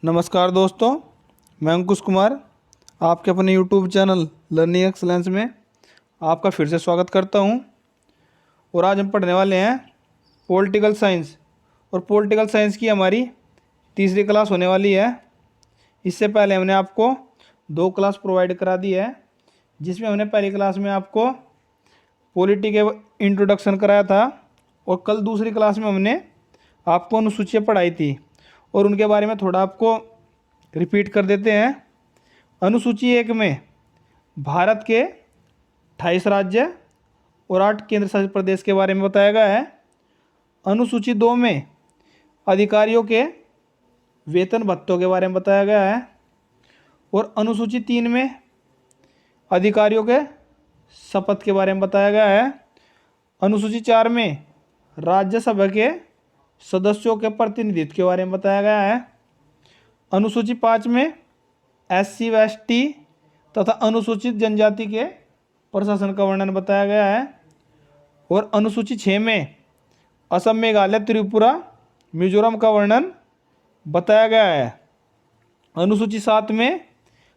नमस्कार दोस्तों, मैं अंकुश कुमार आपके अपने यूट्यूब चैनल लर्निंग एक्सलेंस में आपका फिर से स्वागत करता हूं। और आज हम पढ़ने वाले हैं पॉलिटिकल साइंस। और पॉलिटिकल साइंस की हमारी तीसरी क्लास होने वाली है। इससे पहले हमने आपको 2 क्लास प्रोवाइड करा दी है, जिसमें हमने पहली क्लास में आपको पॉलिटी के इंट्रोडक्शन कराया था और कल दूसरी क्लास में हमने आपको अनुसूचियाँ पढ़ाई थी और उनके बारे में थोड़ा आपको रिपीट कर देते हैं। अनुसूची 1 में भारत के 28 राज्य और 8 केंद्र शासित प्रदेश के बारे में बताया गया है। अनुसूची 2 में अधिकारियों के वेतन भत्तों के बारे में बताया गया है। और अनुसूची 3 में अधिकारियों के शपथ के बारे में बताया गया है। अनुसूची 4 में राज्यसभा के सदस्यों के प्रतिनिधित्व के बारे में बताया गया है। अनुसूची 5 में SC व ST तथा अनुसूचित जनजाति के प्रशासन का वर्णन बताया गया है। और अनुसूची 6 में असम, मेघालय, त्रिपुरा, मिजोरम का वर्णन बताया गया है। अनुसूची 7 में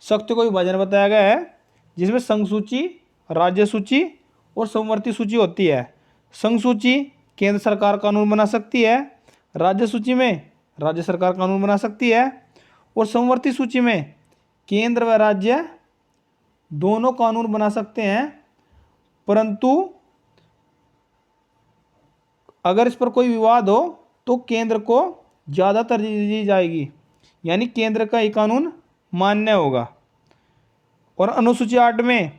शक्तियों का विभाजन बताया गया है, जिसमें संघ सूची, राज्य सूची और समवर्ती सूची होती है। संघ सूची केंद्र सरकार कानून बना सकती है, राज्य सूची में राज्य सरकार कानून बना सकती है और समवर्ती सूची में केंद्र व राज्य दोनों कानून बना सकते हैं। परंतु अगर इस पर कोई विवाद हो तो केंद्र को ज़्यादा तरजीह दी जाएगी, यानी केंद्र का ही कानून मान्य होगा। और अनुसूची 8 में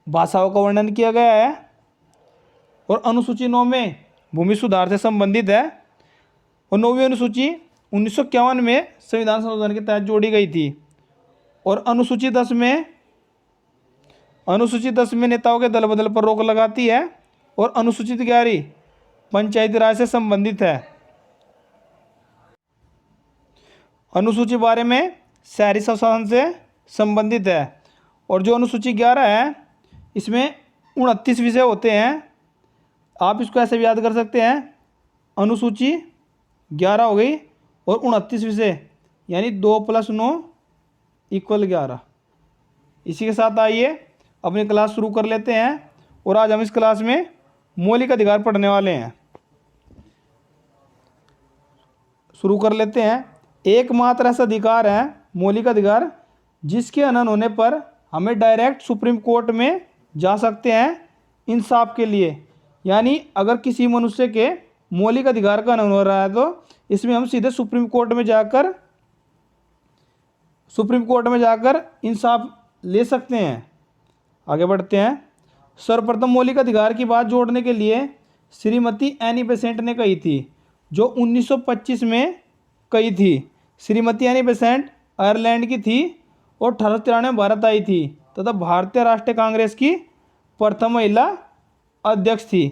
भाषाओं का वर्णन किया गया है। और अनुसूची 9 में भूमि सुधार से संबंधित है। और 9वीं अनुसूची 1951 में संविधान संशोधन के तहत जोड़ी गई थी। और अनुसूची 10 में नेताओं के दल बदल पर रोक लगाती है। और अनुसूचित 11 पंचायती राज से संबंधित है। अनुसूची 12 में शहरी स्वशासन से संबंधित है। और जो अनुसूची 11 है, इसमें 29 विषय होते हैं। आप इसको ऐसे भी याद कर सकते हैं, अनुसूची 11 हो गई और 29 विषय, यानी 2 + 9 = 11। इसी के साथ आइए अपनी क्लास शुरू कर लेते हैं। और आज हम इस क्लास में मौलिक अधिकार पढ़ने वाले हैं। शुरू कर लेते हैं। एकमात्र ऐसा अधिकार है मौलिक अधिकार जिसके हनन होने पर हमें डायरेक्ट सुप्रीम कोर्ट में जा सकते हैं इंसाफ के लिए। यानी अगर किसी मनुष्य के मौलिक अधिकार का हनन हो रहा है तो इसमें हम सीधे सुप्रीम कोर्ट में जाकर इंसाफ ले सकते हैं। आगे बढ़ते हैं। सर्वप्रथम मौलिक अधिकार की बात जोड़ने के लिए श्रीमती एनी बेसेंट ने कही थी, जो 1925 में कही थी। श्रीमती एनी बेसेंट आयरलैंड की थी और 1893 में भारत आई थी तथा भारतीय राष्ट्रीय कांग्रेस की प्रथम महिला अध्यक्ष थी।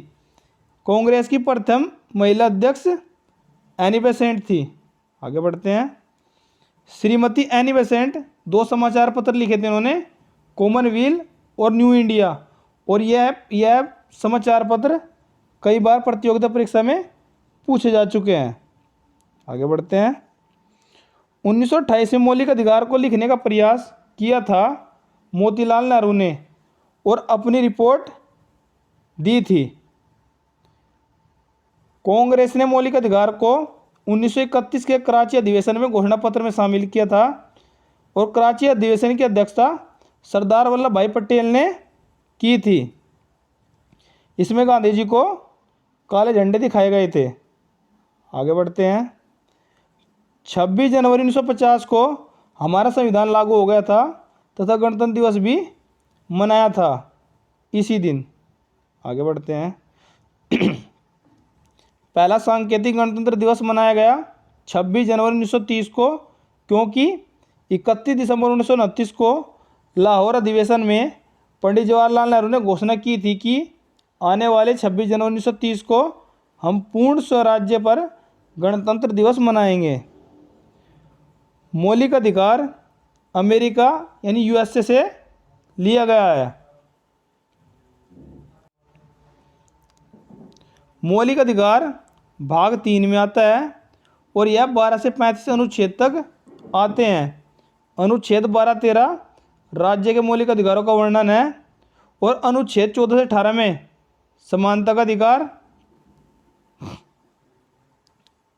कांग्रेस की प्रथम महिला अध्यक्ष एनी बेसेंट थी। आगे बढ़ते हैं। श्रीमती एनी बेसेंट 2 समाचार पत्र लिखे थे उन्होंने, कॉमनवेल्थ और न्यू इंडिया। और यह समाचार पत्र कई बार प्रतियोगिता परीक्षा में पूछे जा चुके हैं। आगे बढ़ते हैं। 1928 में मौलिक अधिकार को लिखने का प्रयास किया था मोतीलाल नेहरू ने और अपनी रिपोर्ट दी थी। कांग्रेस ने मौलिक अधिकार को 1931 के कराची अधिवेशन में घोषणा पत्र में शामिल किया था। और कराची अधिवेशन की अध्यक्षता सरदार वल्लभ भाई पटेल ने की थी। इसमें गांधी जी को काले झंडे दिखाए गए थे। आगे बढ़ते हैं। 26 जनवरी 1950 को हमारा संविधान लागू हो गया था तथा गणतंत्र दिवस भी मनाया था इसी दिन। आगे बढ़ते हैं। पहला सांकेतिक गणतंत्र दिवस मनाया गया 26 जनवरी 1930 को, क्योंकि 31 दिसंबर 1929 को लाहौर अधिवेशन में पंडित जवाहरलाल नेहरू ने घोषणा की थी कि आने वाले 26 जनवरी 1930 को हम पूर्ण स्वराज्य पर गणतंत्र दिवस मनाएंगे। मौलिक अधिकार अमेरिका यानी USA से लिया गया है। मौलिक अधिकार भाग 3 में आता है और यह 12 से 35 अनुच्छेद तक आते हैं। अनुच्छेद 12-13 राज्य के मौलिक अधिकारों का वर्णन है और अनुच्छेद 14 से 18 में समानता का अधिकार।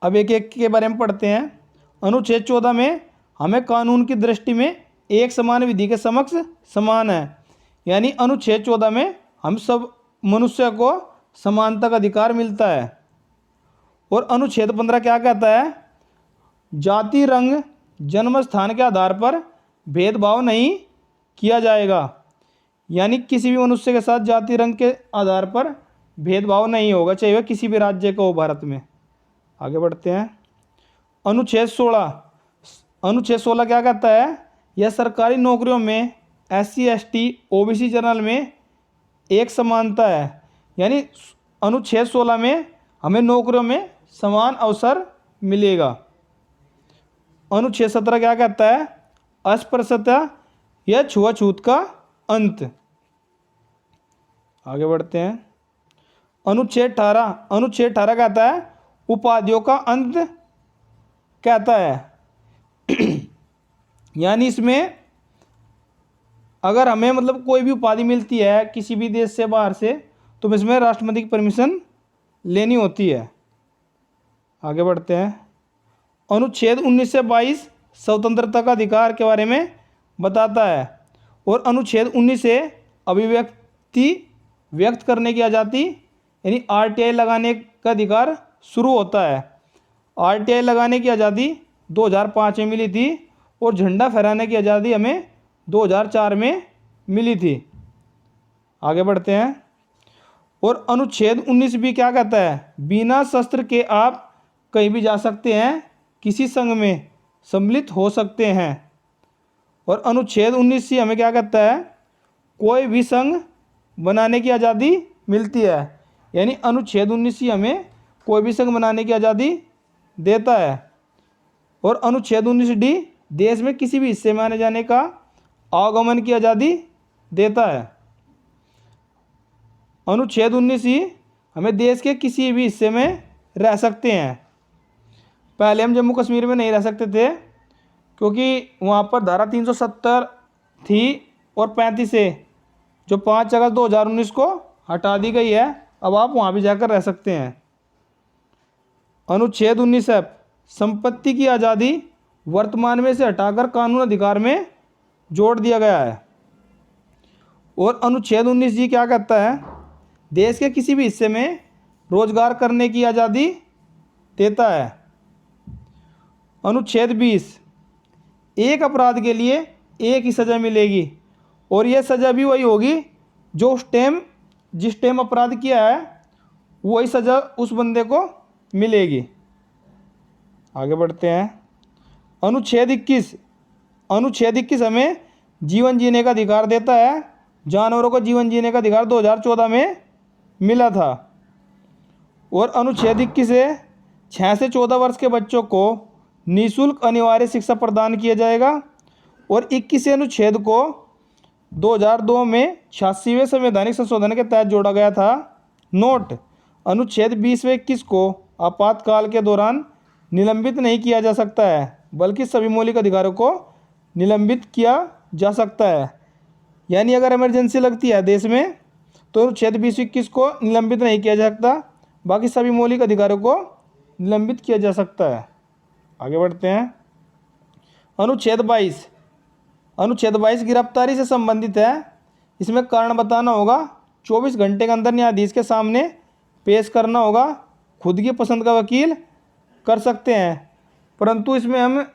अब एक एक के बारे में पढ़ते हैं। अनुच्छेद 14 में हमें कानून की दृष्टि में एक समान विधि के समक्ष समान है, यानी अनुच्छेद 14 में हम सब मनुष्य को समानता का अधिकार मिलता है। और अनुच्छेद 15 क्या कहता है? जाति, रंग, जन्म स्थान के आधार पर भेदभाव नहीं किया जाएगा, यानी किसी भी मनुष्य के साथ जाति, रंग के आधार पर भेदभाव नहीं होगा, चाहे वह किसी भी राज्य का हो भारत में। आगे बढ़ते हैं। अनुच्छेद 16 क्या कहता है? यह सरकारी नौकरियों में SC, ST, OBC जनरल में एक समानता है, यानी अनुच्छेद 16 में हमें नौकरियों में समान अवसर मिलेगा। अनुच्छेद 17 क्या कहता है? अस्पृश्यता या छुआछूत का अंत। आगे बढ़ते हैं। अनुच्छेद 18 कहता है उपाधियों का अंत कहता है यानी इसमें अगर हमें मतलब कोई भी उपाधि मिलती है किसी भी देश से बाहर से, तो इसमें राष्ट्रपति की परमिशन लेनी होती है। आगे बढ़ते हैं। अनुच्छेद 19 से 22 स्वतंत्रता का अधिकार के बारे में बताता है और अनुच्छेद 19 से अभिव्यक्ति व्यक्त करने की आज़ादी यानी RTI लगाने का अधिकार शुरू होता है। RTI लगाने की आज़ादी 2005 में मिली थी और झंडा फहराने की आज़ादी हमें 2004 में मिली थी। आगे बढ़ते हैं। और अनुच्छेद 19 भी क्या कहता है? बिना शस्त्र के आप कहीं भी जा सकते हैं, किसी संघ में सम्मिलित हो सकते हैं। और अनुच्छेद 19 से हमें क्या कहता है? कोई भी संघ बनाने की आज़ादी मिलती है, यानी अनुच्छेद 19 से हमें कोई भी संघ बनाने की आज़ादी देता है। और अनुच्छेद 19D देश में किसी भी हिस्से में आने जाने का आवागमन की आज़ादी देता है। अनुच्छेद 19 हमें देश के किसी भी हिस्से में रह सकते हैं। पहले हम जम्मू कश्मीर में नहीं रह सकते थे क्योंकि वहाँ पर धारा 370 थी और 35 से जो 5 अगस्त 2019 को हटा दी गई है। अब आप वहाँ भी जाकर रह सकते हैं। अनुच्छेद 19F संपत्ति की आज़ादी वर्तमान में से हटाकर कानून अधिकार में जोड़ दिया गया है। और अनुच्छेद 19G क्या कहता है? देश के किसी भी हिस्से में रोजगार करने की आज़ादी देता है। अनुच्छेद 20 एक अपराध के लिए एक ही सज़ा मिलेगी और यह सज़ा भी वही होगी जो जिस टाइम अपराध किया है वही सज़ा उस बंदे को मिलेगी। आगे बढ़ते हैं। अनुच्छेद 21 हमें जीवन जीने का अधिकार देता है। जानवरों को जीवन जीने का अधिकार 2014 में मिला था। और अनुच्छेद 21 से 6 से 14 वर्ष के बच्चों को निःशुल्क अनिवार्य शिक्षा प्रदान किया जाएगा। और 21 अनुच्छेद को 2002 में 86वें संवैधानिक संशोधन के तहत जोड़ा गया था। नोट: अनुच्छेद 20 व 21 को आपातकाल के दौरान निलंबित नहीं किया जा सकता है, बल्कि सभी मौलिक अधिकारों को निलंबित किया जा सकता है। यानी अगर इमरजेंसी लगती है देश में तो अनुच्छेद 20-21 को निलंबित नहीं किया जा सकता, बाकी सभी मौलिक अधिकारों को निलंबित किया जा सकता है। आगे बढ़ते हैं। अनुच्छेद 22 गिरफ्तारी से संबंधित है। इसमें कारण बताना होगा, 24 घंटे के अंदर न्यायाधीश के सामने पेश करना होगा, खुद की पसंद का वकील कर सकते हैं, परंतु इसमें हम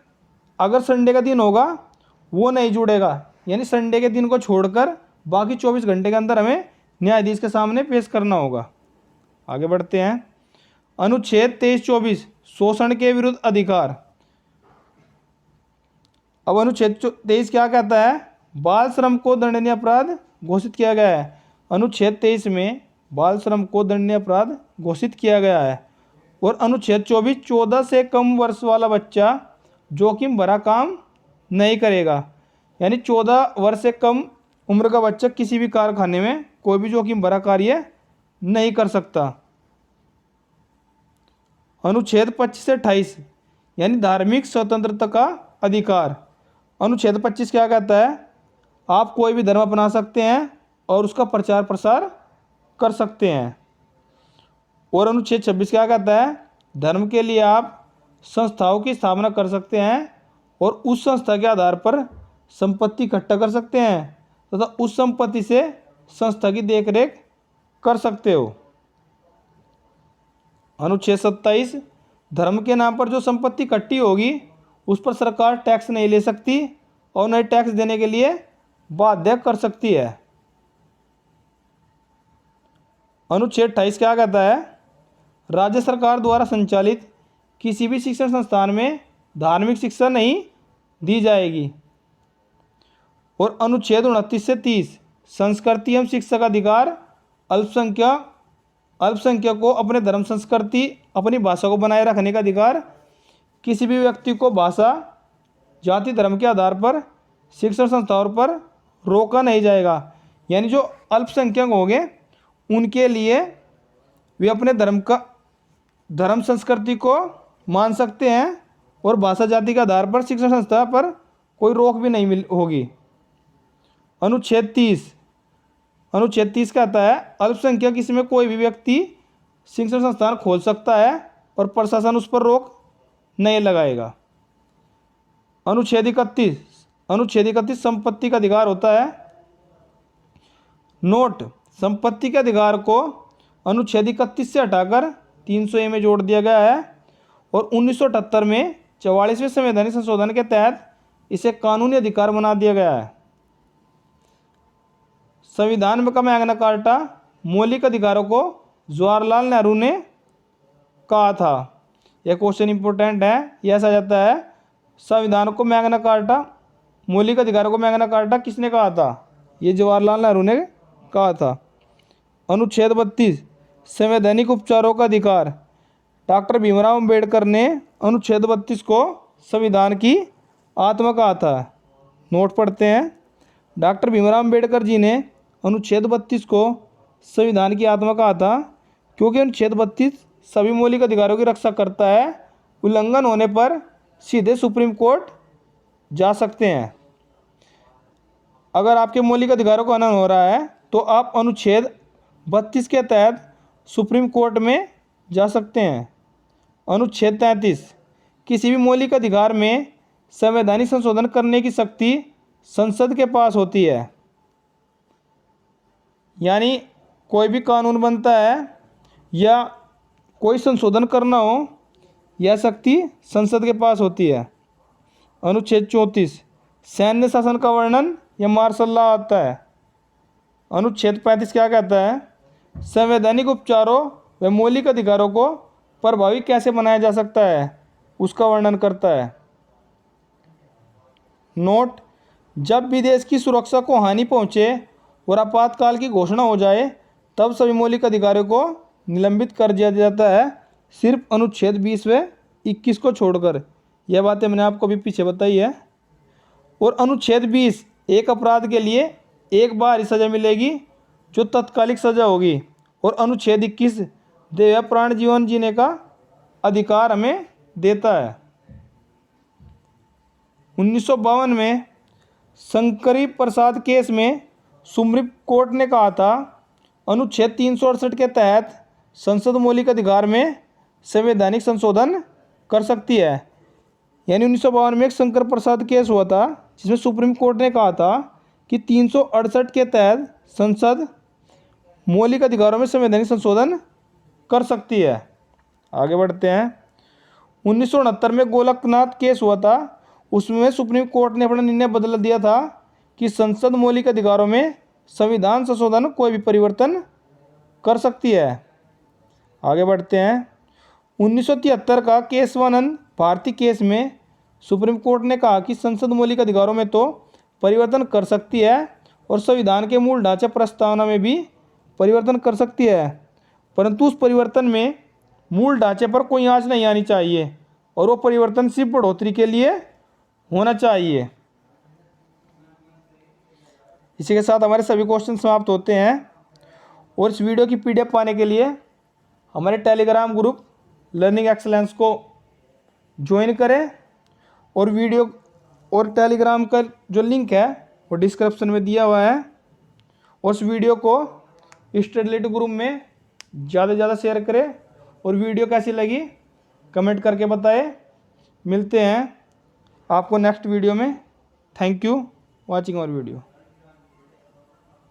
अगर संडे का दिन होगा वो नहीं जुड़ेगा, यानी संडे के दिन को छोड़कर बाकी 24 घंटे के अंदर हमें न्यायाधीश के सामने पेश करना होगा। आगे बढ़ते हैं। अनुच्छेद 23-24 शोषण के विरुद्ध अधिकार। अब अनुच्छेद 23 क्या कहता है? बाल श्रम को दंडनीय अपराध घोषित किया गया है। अनुच्छेद 23 में बाल श्रम को दंडनीय अपराध घोषित किया गया है। और अनुच्छेद 24 14 से कम वर्ष वाला बच्चा जोखिम भरा काम नहीं करेगा, यानी 14 वर्ष से कम उम्र का बच्चा किसी भी कारखाने में कोई भी जोखिम भरा कार्य नहीं कर सकता। अनुच्छेद 25 से 28 यानी धार्मिक स्वतंत्रता का अधिकार। अनुच्छेद 25 क्या कहता है? आप कोई भी धर्म अपना सकते हैं और उसका प्रचार प्रसार कर सकते हैं। और अनुच्छेद 26 क्या कहता है? धर्म के लिए आप संस्थाओं की स्थापना कर सकते हैं और उस संस्था के आधार पर संपत्ति इकट्ठा कर सकते हैं तथा उस संपत्ति से संस्था की देखरेख कर सकते हो। अनुच्छेद 27, धर्म के नाम पर जो संपत्ति इकट्ठी होगी उस पर सरकार टैक्स नहीं ले सकती और न ही टैक्स देने के लिए बाध्य कर सकती है। अनुच्छेद 28 क्या कहता है? राज्य सरकार द्वारा संचालित किसी भी शिक्षण संस्थान में धार्मिक शिक्षा नहीं दी जाएगी। और अनुच्छेद 29 से 30, संस्कृति एवं शिक्षा का अधिकार। अल्पसंख्यक को अपने धर्म, संस्कृति, अपनी भाषा को बनाए रखने का अधिकार। किसी भी व्यक्ति को भाषा, जाति, धर्म के आधार पर शिक्षण संस्थाओं पर रोका नहीं जाएगा। यानी जो अल्पसंख्यक होंगे उनके लिए वे अपने धर्म संस्कृति को मान सकते हैं और भाषा, जाति के आधार पर शिक्षण संस्था पर कोई रोक भी नहीं होगी। अनुच्छेद 30 कहता है अल्पसंख्यक इसमें कोई भी व्यक्ति शिक्षण संस्थान खोल सकता है और प्रशासन उस पर रोक नहीं लगाएगा। अनुच्छेद 31 संपत्ति का अधिकार होता है। नोट, संपत्ति के अधिकार को अनुच्छेद 31 से हटाकर 300A में जोड़ दिया गया है और 1978 में 44वें संवैधानिक संशोधन के तहत इसे कानूनी अधिकार बना दिया गया है। संविधान में का मैग्ना कार्टा मौलिक अधिकारों को जवाहरलाल नेहरू ने कहा था। यह क्वेश्चन इंपॉर्टेंट है। यह ऐसा जाता है संविधान को मैग्ना कार्टा, मौलिक अधिकारों को मैग्ना कार्टा किसने कहा था? ये जवाहरलाल नेहरू ने कहा था। अनुच्छेद 32 संवैधानिक उपचारों का अधिकार। डॉक्टर भीमराव अंबेडकर ने अनुच्छेद 32 को संविधान की आत्मा कहा था। नोट पढ़ते हैं। डॉक्टर भीमराव अंबेडकर जी ने अनुच्छेद 32 को संविधान की आत्मा कहा था क्योंकि अनुच्छेद 32 सभी मौलिक अधिकारों की रक्षा करता है। उल्लंघन होने पर सीधे सुप्रीम कोर्ट जा सकते हैं। अगर आपके मौलिक अधिकारों का हनन हो रहा है तो आप अनुच्छेद 32 के तहत सुप्रीम कोर्ट में जा सकते हैं। अनुच्छेद 33 किसी भी मौलिक अधिकार में संवैधानिक संशोधन करने की शक्ति संसद के पास होती है। यानी कोई भी कानून बनता है या कोई संशोधन करना हो, यह शक्ति संसद के पास होती है। अनुच्छेद 34 सैन्य शासन का वर्णन या मार्शल लॉ आता है। अनुच्छेद 35 क्या कहता है? संवैधानिक उपचारों व मौलिक अधिकारों को प्रभावी कैसे बनाया जा सकता है, उसका वर्णन करता है। नोट, जब भी देश की सुरक्षा को हानि पहुंचे और आपातकाल की घोषणा हो जाए तब सभी मौलिक अधिकारों को निलंबित कर दिया जाता है, सिर्फ अनुच्छेद 20 व 21 को छोड़कर। यह बातें मैंने आपको भी पीछे बताई है। और अनुच्छेद 20 एक अपराध के लिए एक बार ही सज़ा मिलेगी जो तत्कालिक सज़ा होगी। और अनुच्छेद 21 देह प्राण जीवन जीने का अधिकार हमें देता है। 1952 में शंकरी प्रसाद केस में सुप्रीम कोर्ट ने कहा था अनुच्छेद 368 के तहत संसद मौलिक अधिकार में संवैधानिक संशोधन कर सकती है। यानी 1952 में एक शंकर प्रसाद केस हुआ था जिसमें सुप्रीम कोर्ट ने कहा था कि 368 के तहत संसद मौलिक अधिकारों में संवैधानिक संशोधन कर सकती है। आगे बढ़ते हैं। 1969 में गोलकनाथ केस हुआ था, उसमें सुप्रीम कोर्ट ने अपना निर्णय बदल दिया था कि संसद मौलिक अधिकारों में संविधान संशोधन कोई भी परिवर्तन कर सकती है। आगे बढ़ते हैं। 1973 का केशवानंद भारती केस में सुप्रीम कोर्ट ने कहा कि संसद मौलिक अधिकारों में तो परिवर्तन कर सकती है और संविधान के मूल ढांचे प्रस्तावना में भी परिवर्तन कर सकती है, परंतु उस परिवर्तन में मूल ढांचे पर कोई आंच नहीं आनी चाहिए और वो परिवर्तन सिर्फ बढ़ोतरी के लिए होना चाहिए। इसी के साथ हमारे सभी क्वेश्चन समाप्त होते हैं। और इस वीडियो की PDF पाने के लिए हमारे टेलीग्राम ग्रुप लर्निंग एक्सलेंस को ज्वाइन करें। और वीडियो और टेलीग्राम का जो लिंक है वो डिस्क्रिप्शन में दिया हुआ है। उस वीडियो को स्टडीलेट ग्रुप में ज़्यादा से ज़्यादा शेयर करें और वीडियो कैसी लगी कमेंट करके बताएं। मिलते हैं आपको नेक्स्ट वीडियो में। Thank you watching our video.